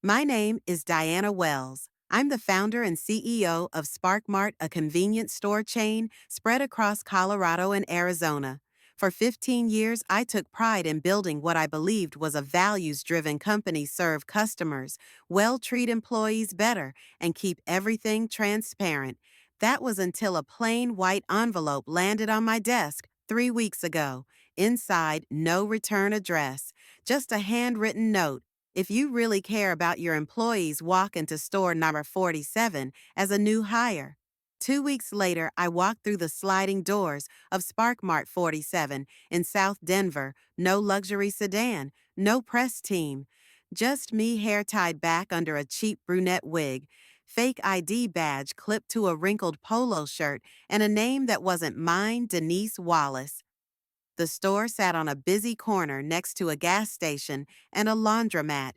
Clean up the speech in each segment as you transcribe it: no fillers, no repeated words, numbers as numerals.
My name is Diana Wells. I'm the founder and CEO of SparkMart, a convenience store chain spread across Colorado and Arizona. For 15 years, I took pride in building what I believed was a values-driven company serve customers, treat employees better, and keep everything transparent. That was until a plain white envelope landed on my desk 3 weeks ago. Inside, no return address, just a handwritten note. If you really care about your employees, walk into store number 47 as a new hire. 2 weeks later, I walked through the sliding doors of SparkMart 47 in South Denver. No luxury sedan, no press team. Just me, hair tied back under a cheap brunette wig, fake ID badge clipped to a wrinkled polo shirt, and a name that wasn't mine, Denise Wallace. The store sat on a busy corner next to a gas station and a laundromat.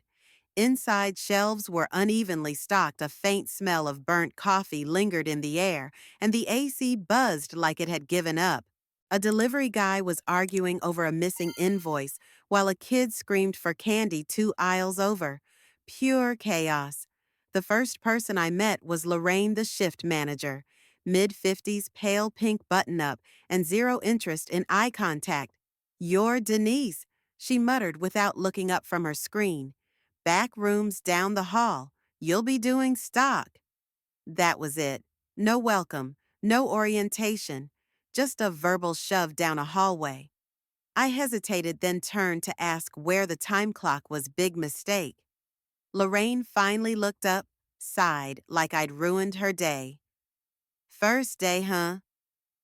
Inside, shelves were unevenly stocked, a faint smell of burnt coffee lingered in the air, and the AC buzzed like it had given up. A delivery guy was arguing over a missing invoice, while a kid screamed for candy 2 aisles over. Pure chaos. The first person I met was Lorraine, the shift manager. Mid-50s, pale pink button-up, and zero interest in eye contact. "You're Denise," she muttered without looking up from her screen. "Back rooms down the hall. You'll be doing stock." That was it. No welcome, no orientation, just a verbal shove down a hallway. I hesitated, then turned to ask where the time clock was. Big mistake. Lorraine finally looked up, sighed like I'd ruined her day. "First day, huh?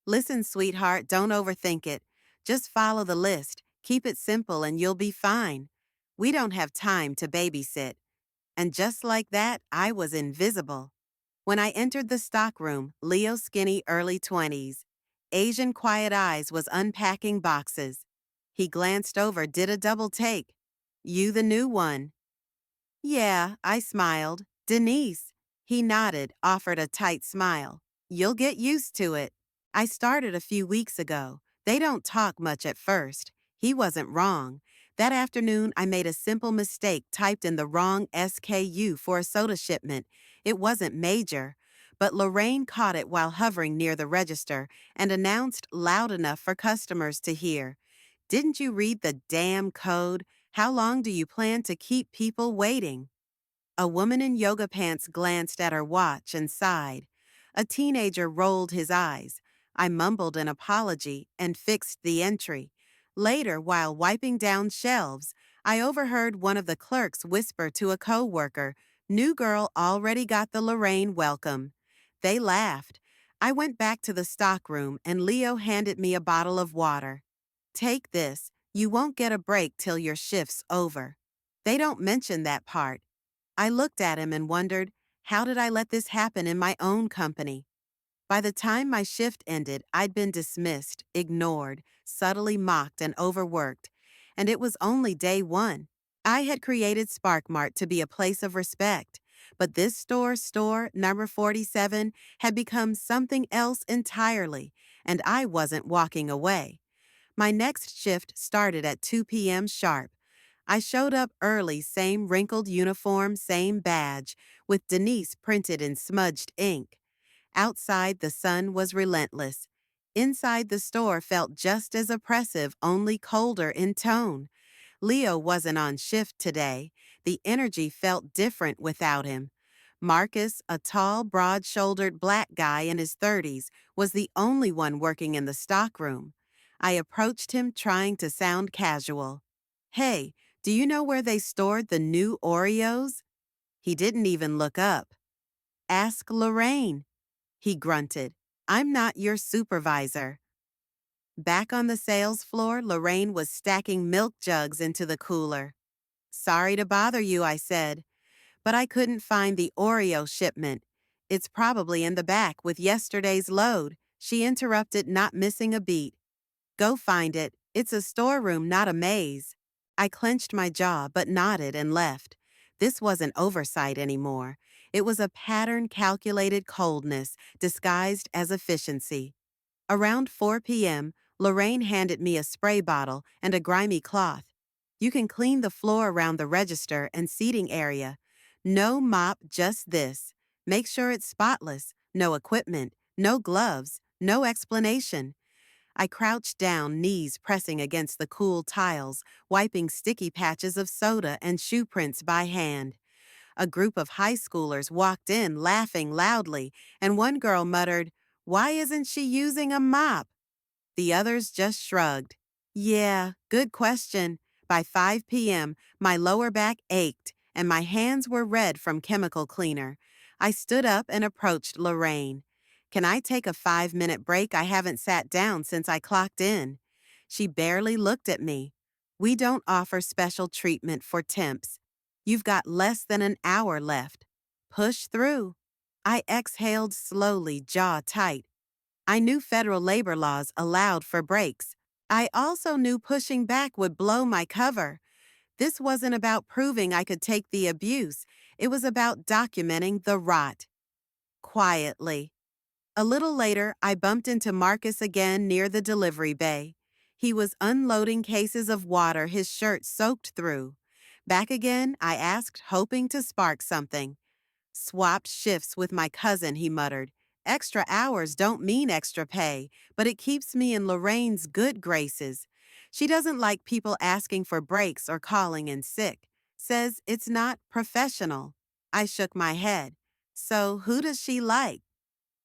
Listen, sweetheart, don't overthink it. Just follow the list, keep it simple, and you'll be fine. We don't have time to babysit." And just like that, I was invisible. When I entered the stockroom, Leo skinny early 20s, Asian quiet eyes, was unpacking boxes. He glanced over, did a double take. "You the new one?" "Yeah," I smiled. "Denise." He nodded, offered a tight smile. "You'll get used to it. I started a few weeks ago. They don't talk much at first." He wasn't wrong. That afternoon, I made a simple mistake, typed in the wrong SKU for a soda shipment. It wasn't major, but Lorraine caught it while hovering near the register and announced loud enough for customers to hear. "Didn't you read the damn code? How long do you plan to keep people waiting?" A woman in yoga pants glanced at her watch and sighed. A teenager rolled his eyes. I mumbled an apology and fixed the entry. Later, while wiping down shelves, I overheard one of the clerks whisper to a coworker, "New girl already got the Lorraine welcome." They laughed. I went back to the stockroom and Leo handed me a bottle of water. "Take this. You won't get a break till your shift's over." They don't mention that part. I looked at him and wondered, how did I let this happen in my own company? By the time my shift ended, I'd been dismissed, ignored, subtly mocked, and overworked. And it was only day one. I had created SparkMart to be a place of respect. But this store number 47, had become something else entirely, and I wasn't walking away. My next shift started at 2 p.m. sharp. I showed up early, same wrinkled uniform, same badge, with Denise printed in smudged ink. Outside, the sun was relentless. Inside, the store felt just as oppressive, only colder in tone. Leo wasn't on shift today. The energy felt different without him. Marcus, a tall, broad-shouldered black guy in his 30s, was the only one working in the stockroom. I approached him, trying to sound casual. "Hey, do you know where they stored the new Oreos?" He didn't even look up. "Ask Lorraine," he grunted. "I'm not your supervisor." Back on the sales floor, Lorraine was stacking milk jugs into the cooler. "Sorry to bother you," I said, "but I couldn't find the Oreo shipment. It's probably in the back with yesterday's load." She interrupted, not missing a beat. "Go find it. It's a storeroom, not a maze." I clenched my jaw but nodded and left. This wasn't oversight anymore. It was a pattern-calculated coldness disguised as efficiency. Around 4 p.m., Lorraine handed me a spray bottle and a grimy cloth. "You can clean the floor around the register and seating area. No mop, just this. Make sure it's spotless. No equipment, no gloves, no explanation. I crouched down, knees pressing against the cool tiles, wiping sticky patches of soda and shoe prints by hand. A group of high schoolers walked in, laughing loudly, and one girl muttered, "Why isn't she using a mop?" The others just shrugged. Yeah, good question. By 5 p.m., my lower back ached and my hands were red from chemical cleaner. I stood up and approached Lorraine. Can I take a 5-minute break? I haven't sat down since I clocked in. She barely looked at me. We don't offer special treatment for temps. You've got less than an hour left. Push through. I exhaled slowly, jaw tight. I knew federal labor laws allowed for breaks. I also knew pushing back would blow my cover. This wasn't about proving I could take the abuse. It was about documenting the rot. Quietly. A little later, I bumped into Marcus again near the delivery bay. He was unloading cases of water, his shirt soaked through. Back again, I asked, hoping to spark something. Swapped shifts with my cousin, he muttered. Extra hours don't mean extra pay, but it keeps me in Lorraine's good graces. She doesn't like people asking for breaks or calling in sick. Says it's not professional. I shook my head. So who does she like?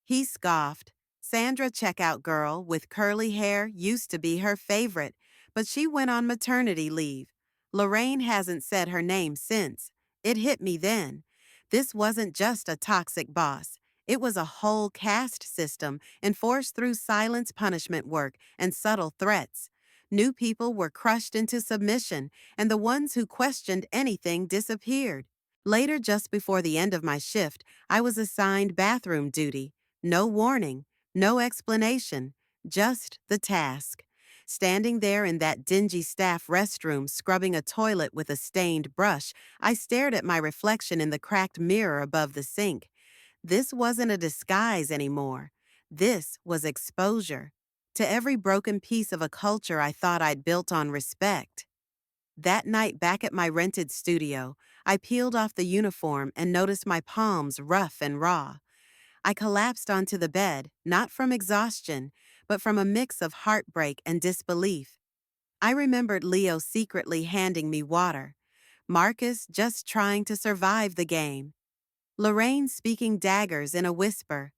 He scoffed. Sandra, checkout girl with curly hair, used to be her favorite, but she went on maternity leave. Lorraine hasn't said her name since. It hit me then. This wasn't just a toxic boss. It was a whole caste system enforced through silence punishment work and subtle threats. New people were crushed into submission, and the ones who questioned anything disappeared. Later, just before the end of my shift, I was assigned bathroom duty. No warning, no explanation, just the task. Standing there in that dingy staff restroom, scrubbing a toilet with a stained brush, I stared at my reflection in the cracked mirror above the sink. This wasn't a disguise anymore. This was exposure to every broken piece of a culture I thought I'd built on respect. That night back at my rented studio, I peeled off the uniform and noticed my palms rough and raw. I collapsed onto the bed, not from exhaustion, but from a mix of heartbreak and disbelief. I remembered Leo secretly handing me water, Marcus just trying to survive the game, Lorraine speaking daggers in a whisper.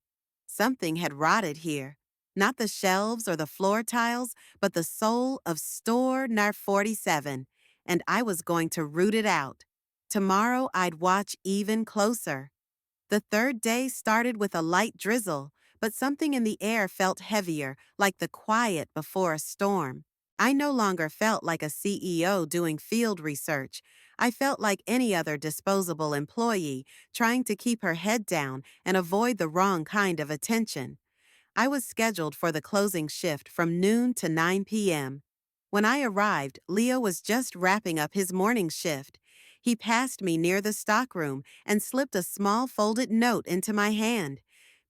Something had rotted here. Not the shelves or the floor tiles, but the soul of Store Nar 47, and I was going to root it out. Tomorrow I'd watch even closer. The third day started with a light drizzle, but something in the air felt heavier, like the quiet before a storm. I no longer felt like a CEO doing field research. I felt like any other disposable employee, trying to keep her head down and avoid the wrong kind of attention. I was scheduled for the closing shift from noon to 9 p.m. When I arrived, Leo was just wrapping up his morning shift. He passed me near the stockroom and slipped a small folded note into my hand.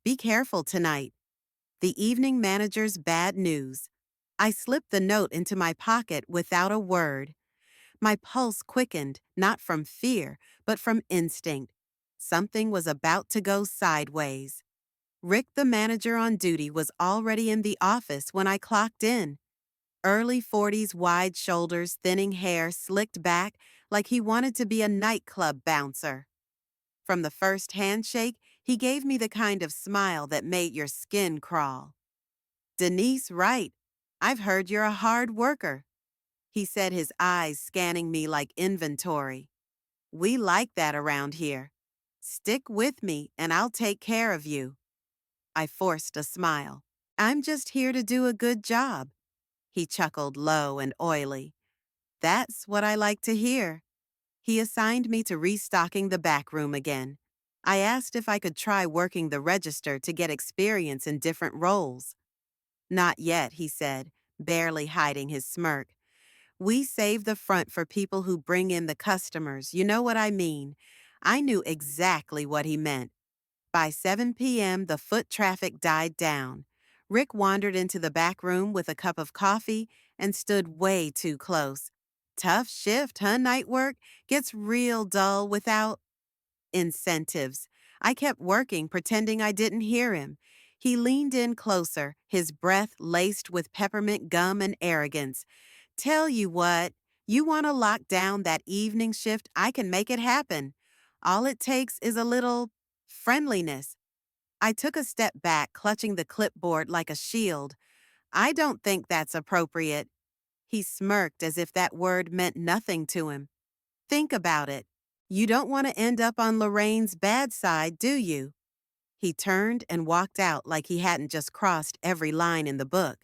Be careful tonight. The evening manager's bad news. I slipped the note into my pocket without a word. My pulse quickened, not from fear, but from instinct. Something was about to go sideways. Rick, the manager on duty, was already in the office when I clocked in. Early 40s, wide shoulders, thinning hair, slicked back like he wanted to be a nightclub bouncer. From the first handshake, he gave me the kind of smile that made your skin crawl. Denise, right. I've heard you're a hard worker, he said, his eyes scanning me like inventory. We like that around here. Stick with me and I'll take care of you. I forced a smile. I'm just here to do a good job. He chuckled low and oily. That's what I like to hear. He assigned me to restocking the back room again. I asked if I could try working the register to get experience in different roles. Not yet, he said, barely hiding his smirk. We save the front for people who bring in the customers, you know what I mean. I knew exactly what he meant. By 7 p.m., the foot traffic died down. Rick wandered into the back room with a cup of coffee and stood way too close. Tough shift, huh, night work? Gets real dull without... Incentives. I kept working, pretending I didn't hear him. He leaned in closer, his breath laced with peppermint gum and arrogance. Tell you what, you want to lock down that evening shift? I can make it happen. All it takes is a little friendliness. I took a step back, clutching the clipboard like a shield. I don't think that's appropriate. He smirked as if that word meant nothing to him. Think about it. You don't want to end up on Lorraine's bad side, do you? He turned and walked out like he hadn't just crossed every line in the book.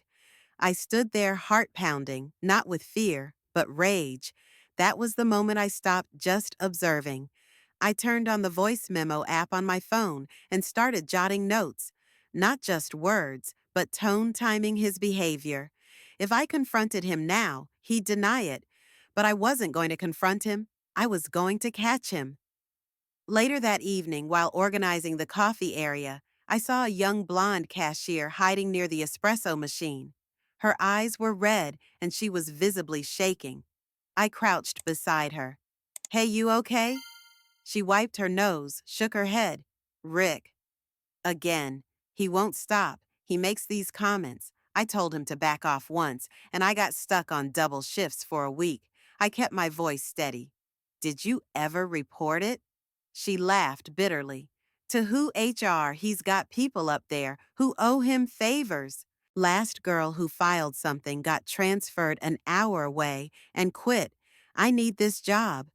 I stood there heart pounding, not with fear, but rage. That was the moment I stopped just observing. I turned on the voice memo app on my phone and started jotting notes. Not just words, but tone timing his behavior. If I confronted him now, he'd deny it. But I wasn't going to confront him. I was going to catch him. Later that evening, while organizing the coffee area, I saw a young blonde cashier hiding near the espresso machine. Her eyes were red and she was visibly shaking. I crouched beside her. Hey, you okay? She wiped her nose, shook her head. Rick. Again. He won't stop. He makes these comments. I told him to back off once, and I got stuck on double shifts for a week. I kept my voice steady. Did you ever report it? She laughed bitterly. To who HR? He's got people up there who owe him favors. Last girl who filed something got transferred an hour away and quit. I need this job.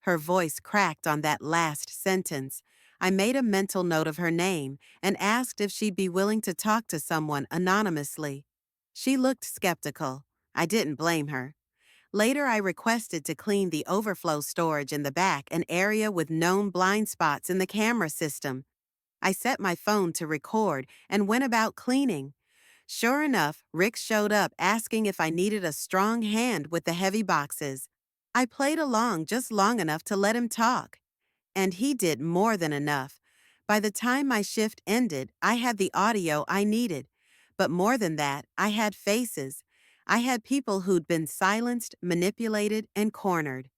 Her voice cracked on that last sentence. I made a mental note of her name and asked if she'd be willing to talk to someone anonymously. She looked skeptical. I didn't blame her. Later, I requested to clean the overflow storage in the back, an area with known blind spots in the camera system. I set my phone to record and went about cleaning. Sure enough, Rick showed up asking if I needed a strong hand with the heavy boxes. I played along just long enough to let him talk. And he did more than enough. By the time my shift ended, I had the audio I needed. But more than that, I had faces. I had people who'd been silenced, manipulated, and cornered.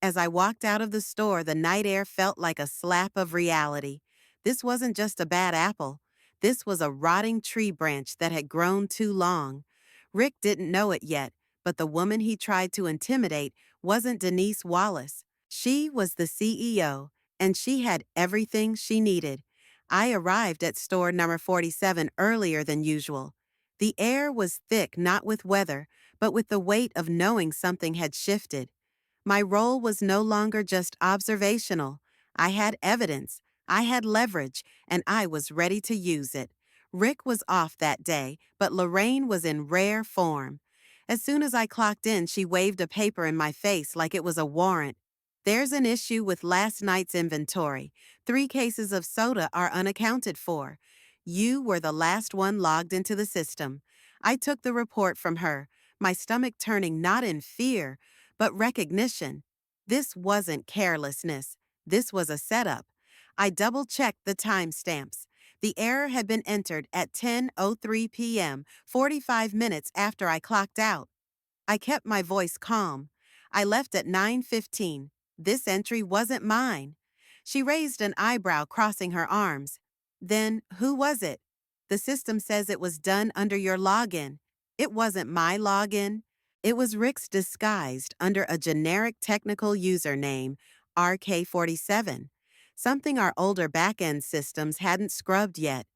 As I walked out of the store, the night air felt like a slap of reality. This wasn't just a bad apple. This was a rotting tree branch that had grown too long. Rick didn't know it yet, but the woman he tried to intimidate wasn't Denise Wallace. She was the CEO, and she had everything she needed. I arrived at store number 47 earlier than usual. The air was thick not with weather, but with the weight of knowing something had shifted. My role was no longer just observational. I had evidence, I had leverage, and I was ready to use it. Rick was off that day, but Lorraine was in rare form. As soon as I clocked in, she waved a paper in my face like it was a warrant. There's an issue with last night's inventory. 3 cases of soda are unaccounted for. You were the last one logged into the system. I took the report from her, my stomach turning not in fear, but recognition. This wasn't carelessness. This was a setup. I double-checked the timestamps. The error had been entered at 10:03 p.m., 45 minutes after I clocked out. I kept my voice calm. I left at 9:15. This entry wasn't mine. She raised an eyebrow, crossing her arms. Then, who was it? The system says it was done under your login. It wasn't my login. It was Rick's disguised under a generic technical username, RK47. Something our older back-end systems hadn't scrubbed yet.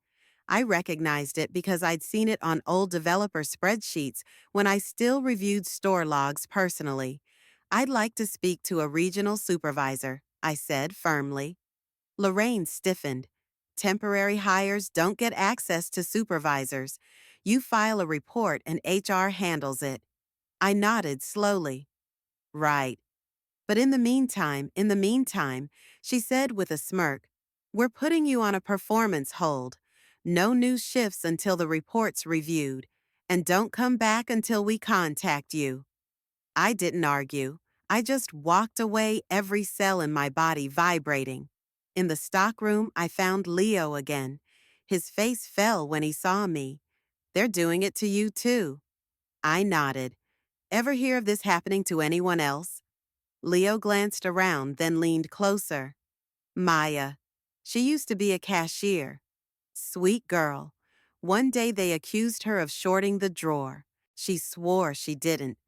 I recognized it because I'd seen it on old developer spreadsheets when I still reviewed store logs personally. I'd like to speak to a regional supervisor, I said firmly. Lorraine stiffened. Temporary hires don't get access to supervisors. You file a report and HR handles it. I nodded slowly. Right. But in the meantime, she said with a smirk, we're putting you on a performance hold. No new shifts until the report's reviewed. And don't come back until we contact you. I didn't argue. I just walked away, every cell in my body vibrating. In the stockroom, I found Leo again. His face fell when he saw me. They're doing it to you too. I nodded. Ever hear of this happening to anyone else? Leo glanced around, then leaned closer. Maya. She used to be a cashier. Sweet girl. One day they accused her of shorting the drawer. She swore she didn't.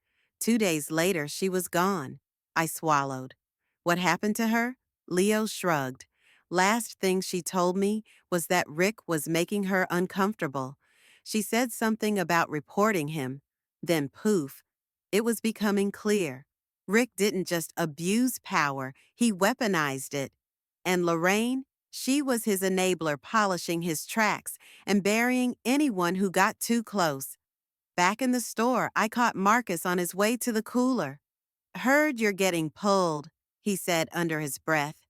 2 days later, she was gone. I swallowed. What happened to her? Leo shrugged. Last thing she told me was that Rick was making her uncomfortable. She said something about reporting him. Then poof, it was becoming clear. Rick didn't just abuse power, he weaponized it. And Lorraine? She was his enabler, polishing his tracks and burying anyone who got too close. Back in the store, I caught Marcus on his way to the cooler. "Heard you're getting pulled," he said under his breath.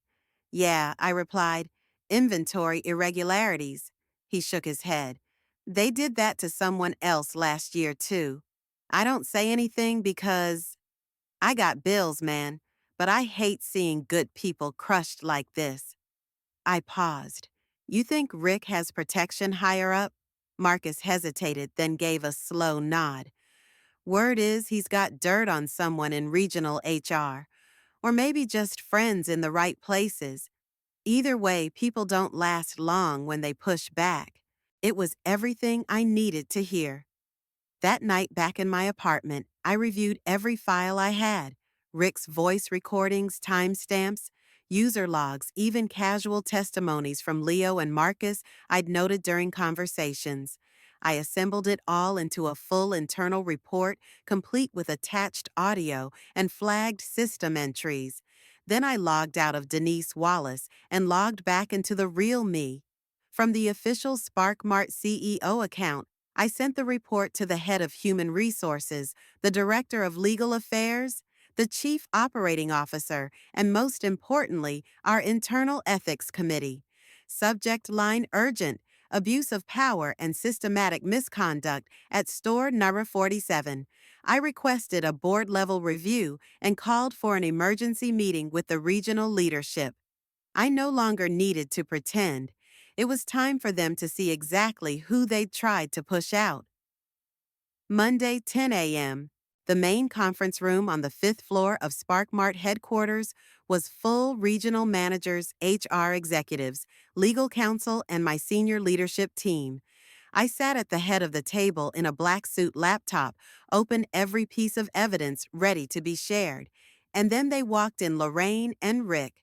"Yeah," I replied. "Inventory irregularities." He shook his head. "They did that to someone else last year, too. I don't say anything because I got bills, man, but I hate seeing good people crushed like this." I paused. "You think Rick has protection higher up?" Marcus hesitated, then gave a slow nod. "Word is he's got dirt on someone in regional HR, or maybe just friends in the right places. Either way, people don't last long when they push back." It was everything I needed to hear. That night back in my apartment, I reviewed every file I had: Rick's voice recordings, timestamps, user logs, even casual testimonies from Leo and Marcus I'd noted during conversations. I assembled it all into a full internal report, complete with attached audio and flagged system entries. Then I logged out of Denise Wallace and logged back into the real me. From the official SparkMart CEO account, I sent the report to the head of human resources, the director of legal affairs, the chief operating officer, and most importantly, our internal ethics committee. Subject line urgent: abuse of power and systematic misconduct at store number 47. I requested a board level review and called for an emergency meeting with the regional leadership. I no longer needed to pretend. It was time for them to see exactly who they'd tried to push out. Monday, 10 a.m. The main conference room on the fifth floor of SparkMart headquarters was full: regional managers, HR executives, legal counsel, and my senior leadership team. I sat at the head of the table in a black suit laptop, open every piece of evidence ready to be shared. And then they walked in Lorraine and Rick.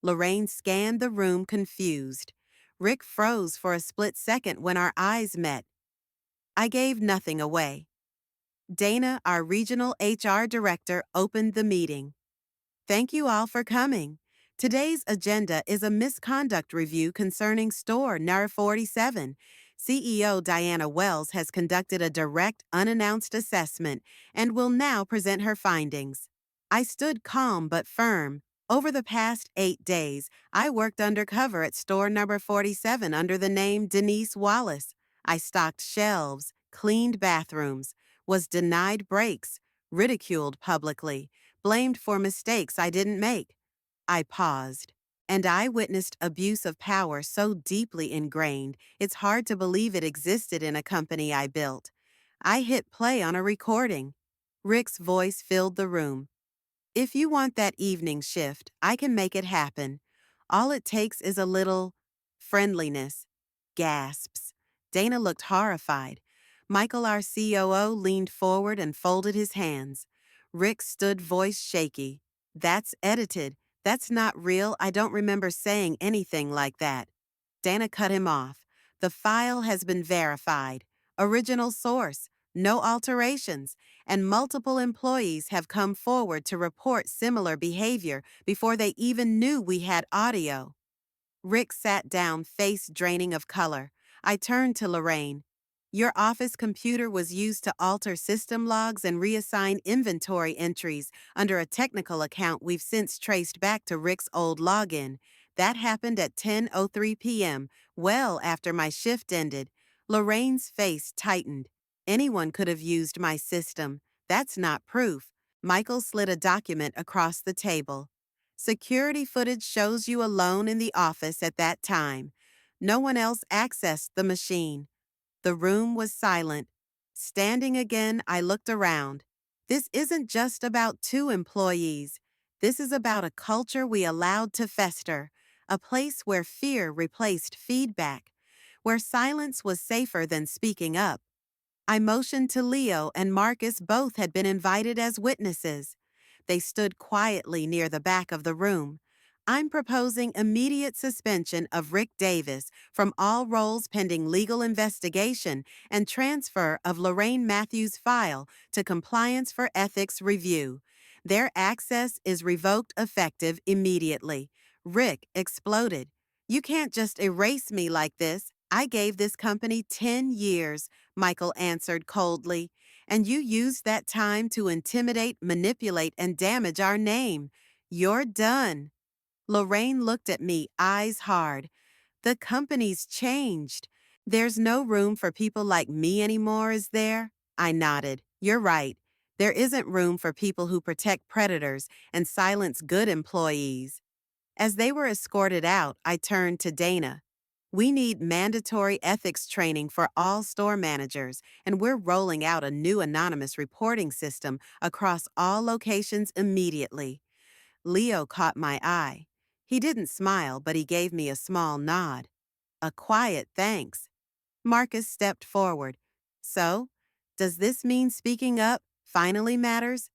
Lorraine scanned the room confused. Rick froze for a split second when our eyes met. I gave nothing away. Dana, our regional HR director, opened the meeting. "Thank you all for coming. Today's agenda is a misconduct review concerning store number 47. CEO Diana Wells has conducted a direct, unannounced assessment and will now present her findings." I stood calm but firm. Over the past 8 days, I worked undercover at store number 47 under the name Denise Wallace. I stocked shelves, cleaned bathrooms, was denied breaks, ridiculed publicly, blamed for mistakes I didn't make. I paused. And I witnessed abuse of power so deeply ingrained, it's hard to believe it existed in a company I built. I hit play on a recording. Rick's voice filled the room. "If you want that evening shift, I can make it happen. All it takes is a little friendliness." Gasps. Dana looked horrified. Michael, our COO, leaned forward and folded his hands. Rick stood, voice shaky. "That's edited. That's not real. I don't remember saying anything like that." Dana cut him off. "The file has been verified. Original source. No alterations. And multiple employees have come forward to report similar behavior before they even knew we had audio." Rick sat down, face draining of color. I turned to Lorraine. "Your office computer was used to alter system logs and reassign inventory entries under a technical account we've since traced back to Rick's old login. That happened at 10:03 p.m., well after my shift ended." Lorraine's face tightened. "Anyone could have used my system. That's not proof." Michael slid a document across the table. "Security footage shows you alone in the office at that time. No one else accessed the machine." The room was silent. Standing again, I looked around. This isn't just about two employees. This is about a culture we allowed to fester. a place where fear replaced feedback, where silence was safer than speaking up. I motioned to Leo and Marcus. Both had been invited as witnesses. They stood quietly near the back of the room. I'm proposing immediate suspension of Rick Davis from all roles pending legal investigation and transfer of Lorraine Matthews' file to Compliance for Ethics Review. Their access is revoked effective immediately. Rick exploded. You can't just erase me like this. I gave this company 10 years, Michael answered coldly. And you used that time to intimidate, manipulate, and damage our name. You're done. Lorraine looked at me, eyes hard. The company's changed. There's no room for people like me anymore, is there? I nodded. You're right. There isn't room for people who protect predators and silence good employees. As they were escorted out, I turned to Dana. We need mandatory ethics training for all store managers, and we're rolling out a new anonymous reporting system across all locations immediately. Leo caught my eye. He didn't smile, but he gave me a small nod. A quiet thanks. Marcus stepped forward. So, does this mean speaking up finally matters?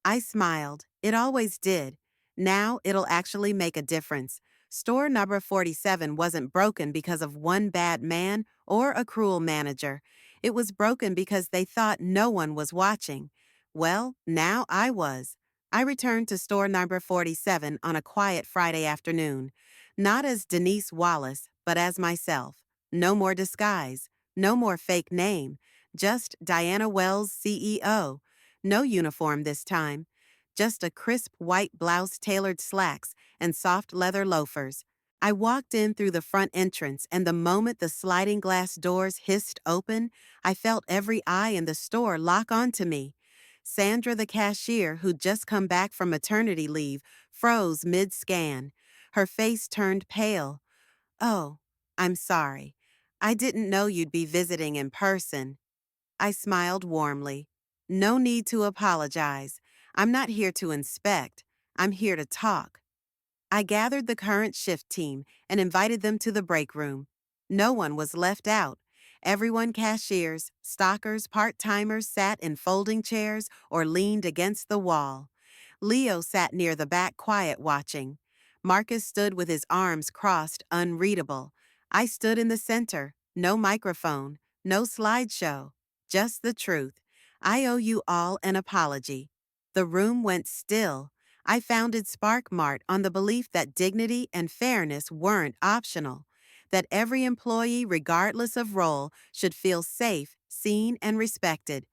I smiled. It always did. Now it'll actually make a difference. Store number 47 wasn't broken because of one bad man or a cruel manager. It was broken because they thought no one was watching. Well, now I was. I returned to store number 47 on a quiet Friday afternoon. Not as Denise Wallace, but as myself. No more disguise. No more fake name. Just Diana Wells, CEO. No uniform this time. Just a crisp white blouse, tailored slacks, and soft leather loafers. I walked in through the front entrance, and the moment the sliding glass doors hissed open, I felt every eye in the store lock onto me. Sandra, the cashier, who'd just come back from maternity leave, froze mid-scan. Her face turned pale. Oh, I'm sorry. I didn't know you'd be visiting in person. I smiled warmly. No need to apologize. I'm not here to inspect. I'm here to talk. I gathered the current shift team and invited them to the break room. No one was left out. Everyone, cashiers, stockers, part-timers, sat in folding chairs or leaned against the wall. Leo sat near the back, quiet, watching. Marcus stood with his arms crossed, unreadable. I stood in the center. No microphone, no slideshow, just the truth. I owe you all an apology. The room went still. I founded SparkMart on the belief that dignity and fairness weren't optional, that every employee, regardless of role, should feel safe, seen, and respected.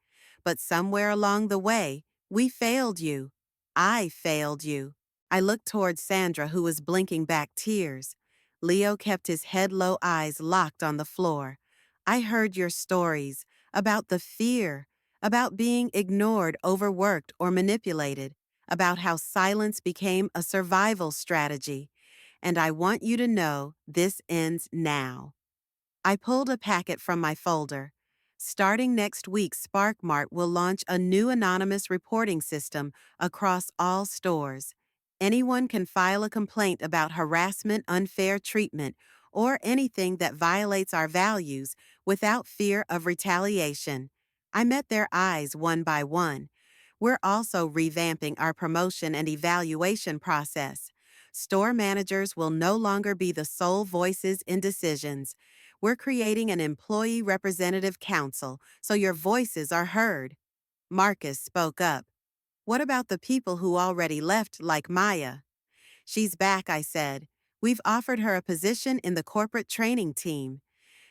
But somewhere along the way, we failed you. I failed you. I looked toward Sandra, who was blinking back tears. Leo kept his head low, eyes locked on the floor. I heard your stories about the fear, about being ignored, overworked, or manipulated, about how silence became a survival strategy. And I want you to know this ends now. I pulled a packet from my folder. Starting next week, SparkMart will launch a new anonymous reporting system across all stores. Anyone can file a complaint about harassment, unfair treatment, or anything that violates our values without fear of retaliation. I met their eyes one by one. We're also revamping our promotion and evaluation process. Store managers will no longer be the sole voices in decisions. We're creating an employee representative council so your voices are heard. Marcus spoke up. What about the people who already left, like Maya? She's back, I said. We've offered her a position in the corporate training team.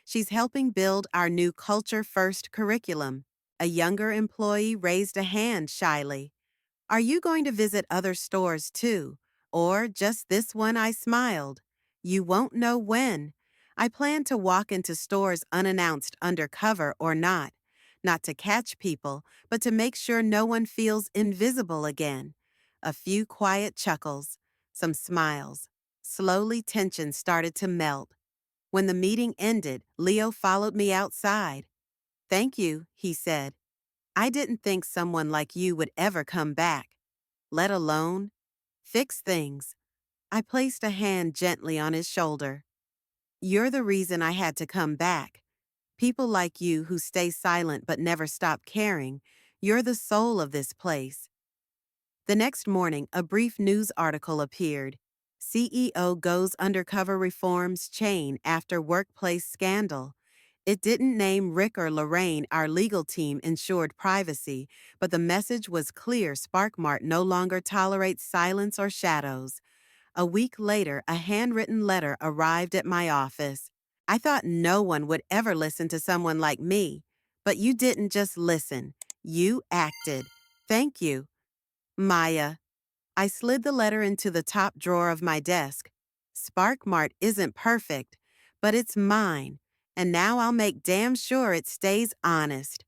She's helping build our new Culture First curriculum. A younger employee raised a hand shyly. Are you going to visit other stores too? Or just this one? I smiled. You won't know when. I plan to walk into stores unannounced, undercover or not. Not to catch people, but to make sure no one feels invisible again. A few quiet chuckles, some smiles. Slowly, tension started to melt. When the meeting ended, Leo followed me outside. Thank you, he said. I didn't think someone like you would ever come back, let alone fix things. I placed a hand gently on his shoulder. You're the reason I had to come back. People like you who stay silent but never stop caring, you're the soul of this place. The next morning, a brief news article appeared. CEO goes undercover reforms chain after workplace scandal. It didn't name Rick or Lorraine, our legal team ensured privacy, but the message was clear: SparkMart no longer tolerates silence or shadows. A week later, a handwritten letter arrived at my office. I thought no one would ever listen to someone like me. But you didn't just listen, you acted. Thank you, Maya. I slid the letter into the top drawer of my desk. SparkMart isn't perfect, but it's mine, and now I'll make damn sure it stays honest.